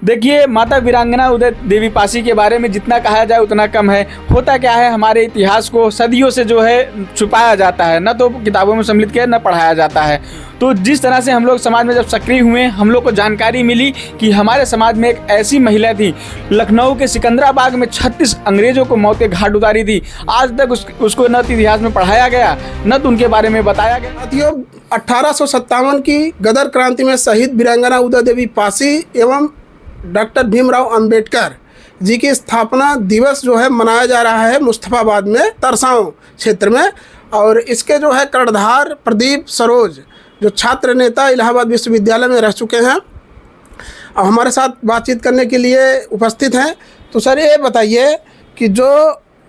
देखिए, माता वीरांगना उदय देवी पासी के बारे में जितना कहा जाए उतना कम है। होता क्या है, हमारे इतिहास को सदियों से जो है छुपाया जाता है, न तो किताबों में सम्मिलित किया, न पढ़ाया जाता है। तो जिस तरह से हम लोग समाज में जब सक्रिय हुए, हम लोग को जानकारी मिली कि हमारे समाज में एक ऐसी महिला थी, लखनऊ के सिकंदराबाग में 36 अंग्रेजों को मौत के घाट उतारी थी। आज तक उसको न तो इतिहास में पढ़ाया गया, न तो उनके बारे में बताया गया। साथियों, 1857 की गदर क्रांति में शहीद वीरांगना उदय देवी पासी एवं डॉक्टर भीमराव अंबेडकर जी की स्थापना दिवस जो है मनाया जा रहा है मुस्तफाबाद में, तरसांव क्षेत्र में। और इसके जो है कर्णधार प्रदीप सरोज, जो छात्र नेता इलाहाबाद विश्वविद्यालय में रह चुके हैं, अब हमारे साथ बातचीत करने के लिए उपस्थित हैं। तो सर, ये बताइए कि जो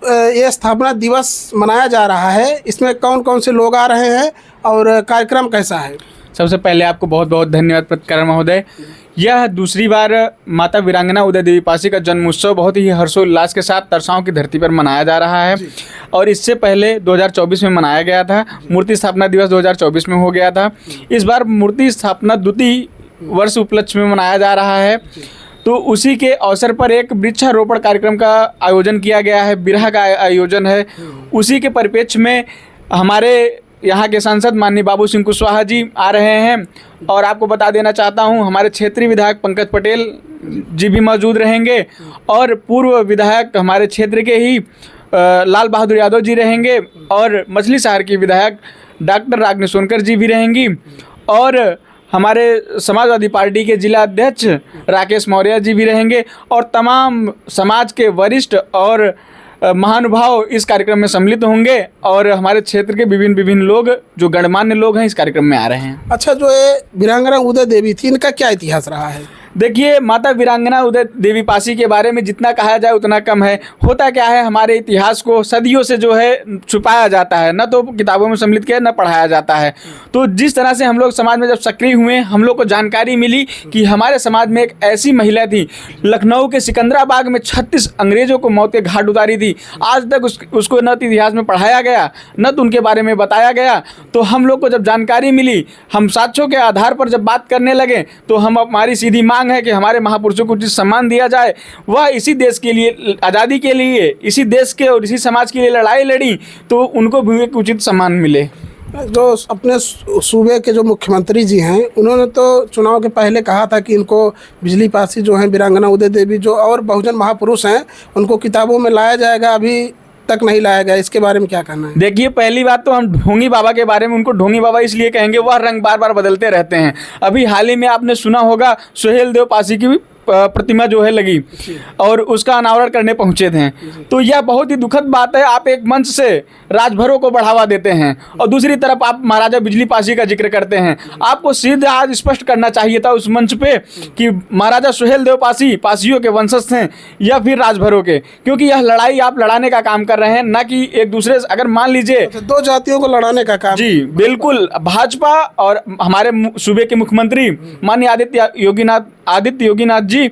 ये स्थापना दिवस मनाया जा रहा है, इसमें कौन कौन से लोग आ रहे हैं और कार्यक्रम कैसा है? सबसे पहले आपको बहुत बहुत धन्यवाद पत्रकार महोदय। यह दूसरी बार माता वीरांगना उदय देवी पासी का जन्म उत्सव बहुत ही हर्षोल्लास के साथ तरसांव की धरती पर मनाया जा रहा है। और इससे पहले 2024 में मनाया गया था। मूर्ति स्थापना दिवस 2024 में हो गया था। इस बार मूर्ति स्थापना द्वितीय वर्ष उपलक्ष्य में मनाया जा रहा है। तो उसी के अवसर पर एक वृक्षारोपण कार्यक्रम का आयोजन किया गया है, बिरहा का आयोजन है। उसी के परिप्रेक्ष्य में हमारे यहाँ के सांसद माननीय बाबू सिंह कुशवाहा जी आ रहे हैं। और आपको बता देना चाहता हूँ, हमारे क्षेत्रीय विधायक पंकज पटेल जी भी मौजूद रहेंगे और पूर्व विधायक हमारे क्षेत्र के ही लाल बहादुर यादव जी रहेंगे और मछली शहर की विधायक डॉक्टर रागनी सोनकर जी भी रहेंगी और हमारे समाजवादी पार्टी के जिला अध्यक्ष राकेश मौर्य जी भी रहेंगे और तमाम समाज के वरिष्ठ और महानुभाव इस कार्यक्रम में सम्मिलित होंगे और हमारे क्षेत्र के विभिन्न लोग, जो गणमान्य लोग हैं, इस कार्यक्रम में आ रहे हैं। अच्छा, जो ये वीरांगना उदय देवी थी, इनका क्या इतिहास रहा है? देखिए, माता वीरांगना उदय देवी पासी के बारे में जितना कहा जाए उतना कम है। होता क्या है, हमारे इतिहास को सदियों से जो है छुपाया जाता है, न तो किताबों में सम्मिलित किया, न पढ़ाया जाता है। तो जिस तरह से हम लोग समाज में जब सक्रिय हुए, हम लोग को जानकारी मिली कि हमारे समाज में एक ऐसी महिला थी, लखनऊ के सिकंदराबाग में 36 अंग्रेजों को मौत के घाट उतारी थी। आज तक उसको न तो इतिहास में पढ़ाया गया, न तो उनके बारे में बताया गया। तो हम लोग को जब जानकारी मिली, हम साक्ष्यों के आधार पर जब बात करने लगे, तो हमारी सीधी मांग है कि हमारे महापुरुषों को जिस सम्मान दिया जाए, वह इसी देश के लिए, आज़ादी के लिए, इसी देश के और इसी समाज के लिए लड़ाई लड़ी, तो उनको भी एक उचित सम्मान मिले। जो अपने सूबे के जो मुख्यमंत्री जी हैं, उन्होंने तो चुनाव के पहले कहा था कि इनको बिजली पासी जो हैं वीरांगना उदय देवी, जो और बहुजन महापुरुष हैं, उनको किताबों में लाया जाएगा, अभी तक नहीं लाया गया। इसके बारे में क्या कहना है? देखिए, पहली बात तो हम ढोंगी बाबा के बारे में उनको ढोंगी बाबा इसलिए कहेंगे, वह रंग बार बार बदलते रहते हैं। अभी हाल ही में आपने सुना होगा, सुहेल देव पासी की भी प्रतिमा जो है लगी और उसका अनावरण करने पहुंचे थे। तो यह बहुत ही दुखद बात है। आप एक मंच से राजभरों को बढ़ावा देते हैं और दूसरी तरफ आप महाराजा बिजली पासी का जिक्र करते हैं। आपको सीधे आज स्पष्ट करना चाहिए था उस मंच पे कि महाराजा सुहेल देव पासी पासियों के वंशज थे या फिर राजभरों के, क्योंकि यह लड़ाई आप लड़ाने का काम कर रहे हैं, ना कि एक दूसरे से। अगर मान लीजिए दो जातियों को लड़ाने का काम। जी बिल्कुल। भाजपा और हमारे सूबे के मुख्यमंत्री माननीय आदित्य योगीनाथ जी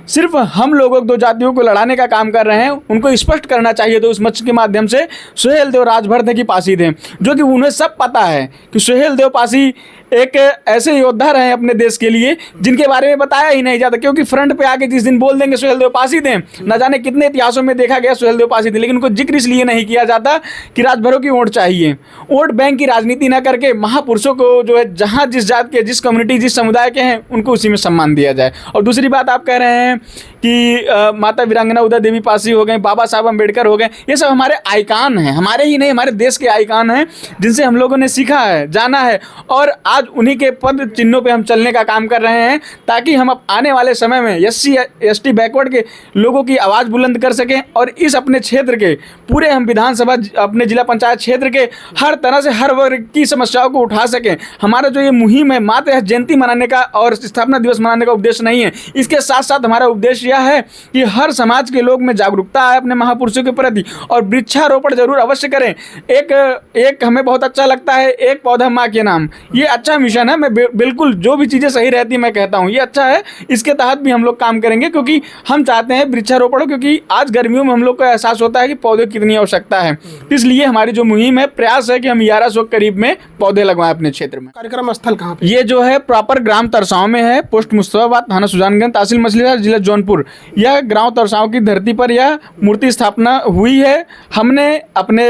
सिर्फ हम लोगों दो जातियों को लड़ाने का काम कर रहे हैं। उनको स्पष्ट करना चाहिए तो उस मंच के माध्यम से सुहेल देव राजभर थे कि पासी थे, जो कि उन्हें सब पता है कि सुहेल देव पासी एक ऐसे योद्धा रहे अपने देश के लिए जिनके बारे में बताया ही नहीं जाता, क्योंकि फ्रंट पे आके जिस दिन बोल देंगे सुहेल देव पासी थे, न जाने कितने इतिहासों में देखा गया सुहेल देव पासी थे, लेकिन उनको जिक्र इसलिए नहीं किया जाता कि राजभरों की वोट चाहिए। वोट बैंक की राजनीति न करके महापुरुषों को जो है, जहाँ जिस जात के, जिस कम्युनिटी, जिस समुदाय के हैं, उनको उसी में सम्मान दिया जाए। और दूसरी बात आप कह रहे हैं कि माता वीरांगना उदय देवी पासी हो गए, बाबा साहब अम्बेडकर हो गए, ये सब हमारे आइकान हैं, हमारे ही नहीं हमारे देश के आइकान हैं, जिनसे हम लोगों ने सीखा है, जाना है और आज उन्हीं के पद चिन्हों पे हम चलने का काम कर रहे हैं, ताकि हम आने वाले समय में SC ST बैकवर्ड के लोगों की आवाज़ बुलंद कर सकें और इस अपने क्षेत्र के पूरे हम विधानसभा, अपने जिला पंचायत क्षेत्र के हर तरह से हर वर्ग की समस्याओं को उठा सकें। हमारा जो ये मुहिम है मात्र जयंती मनाने का और स्थापना दिवस मनाने का उद्देश्य नहीं है। इसके साथ साथ हमारा हमारा उद्देश्य यह है कि हर समाज के लोग में जागरूकता आए अपने महापुरुषों के प्रति और वृक्षारोपण जरूर अवश्य करें। एक हमें बहुत अच्छा लगता है, एक पौधा माँ के नाम, ये अच्छा मिशन है। मैं बिल्कुल जो भी चीज़ें सही रहती मैं कहता हूँ ये अच्छा है, इसके तहत भी हम लोग काम करेंगे क्योंकि हम चाहते हैं वृक्षारोपण हो, क्योंकि आज गर्मियों में हम लोग को एहसास होता है कि पौधे की कितनी आवश्यकता है। इसलिए हमारी जो मुहिम है, प्रयास है कि हम 1100 करीब में पौधे लगवाएं अपने क्षेत्र में। कार्यक्रम स्थल कहाँ पे? ये जो है प्रॉपर ग्राम तरसाव में है, पोस्ट मुस्तफाबाद, थाना सुजानगंज, तहसील मछलीशहर, जिला जौनपुर। यह ग्राम तरसाव की धरती पर यह मूर्ति स्थापना हुई है। हमने अपने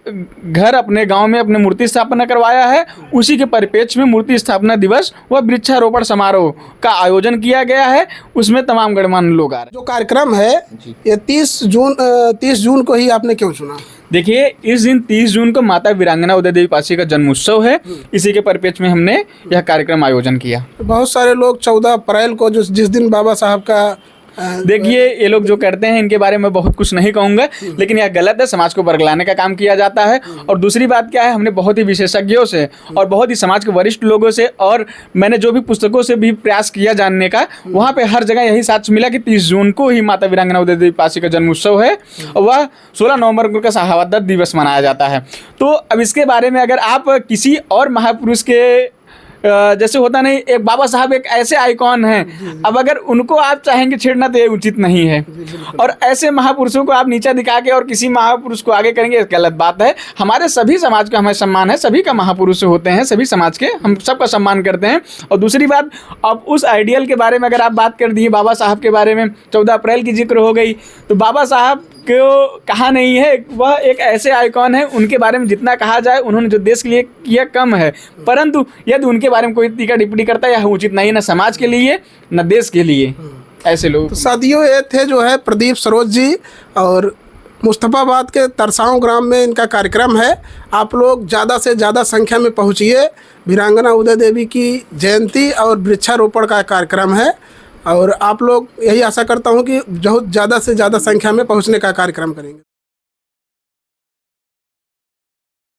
घर, अपने गांव में अपने मूर्ति स्थापना करवाया है। उसी के परिप्रेक्ष्य में मूर्ति स्थापना दिवस व वृक्षारोपण समारोह का आयोजन किया गया है। उसमें तमाम गणमान्य लोग आ रहे हैं। जो कार्यक्रम है ये 30 जून को ही आपने क्यों चुना? देखिए, इस दिन 30 जून को माता वीरांगना उदय देवी पासी का जन्म उत्सव है। इसी के परिप्रेक्ष्य में हमने यह कार्यक्रम आयोजन किया। बहुत सारे लोग 14 अप्रैल को जिस दिन बाबा साहब का देखिए, ये लोग जो करते हैं इनके बारे में बहुत कुछ नहीं कहूँगा, लेकिन यह गलत है। समाज को बरगलाने का काम किया जाता है। और दूसरी बात क्या है, हमने बहुत ही विशेषज्ञों से और बहुत ही समाज के वरिष्ठ लोगों से और मैंने जो भी पुस्तकों से भी प्रयास किया जानने का, वहाँ पे हर जगह यही साक्ष्य मिला कि 30 जून को ही माता वीरांगना उदय देवी पासी का जन्म उत्सव है और वह 16 नवंबर को का शहादत दिवस मनाया जाता है। तो अब इसके बारे में अगर आप किसी और महापुरुष के जैसे होता नहीं, एक बाबा साहब एक ऐसे आइकॉन हैं, अब अगर उनको आप चाहेंगे छेड़ना तो ये उचित नहीं है। और ऐसे महापुरुषों को आप नीचा दिखा के और किसी महापुरुष को आगे करेंगे, गलत बात है। हमारे सभी समाज का हमें सम्मान है, सभी का महापुरुष होते हैं, सभी समाज के हम सबका सम्मान करते हैं। और दूसरी बात, अब उस आइडियल के बारे में अगर आप बात कर दिए, बाबा साहब के बारे में 14 अप्रैल की जिक्र हो गई, तो बाबा साहब को कहा नहीं है, वह एक ऐसे आइकॉन है, उनके बारे में जितना कहा जाए उन्होंने जो देश के लिए किया कम है। परंतु यदि उनके बारे में कोई टीका टिप्पणी करता है, यह उचित नहीं, न समाज के लिए न देश के लिए। ऐसे लोग तो साथियों, ये थे जो है प्रदीप सरोज जी, और मुस्तफाबाद के तरसाव ग्राम में इनका कार्यक्रम है। आप लोग ज़्यादा से ज़्यादा संख्या में पहुँचिए। वीरांगना उदय देवी की जयंती और वृक्षारोपण का कार्यक्रम है और आप लोग, यही आशा करता हूँ कि बहुत ज़्यादा से ज़्यादा संख्या में पहुँचने का कार्यक्रम करेंगे।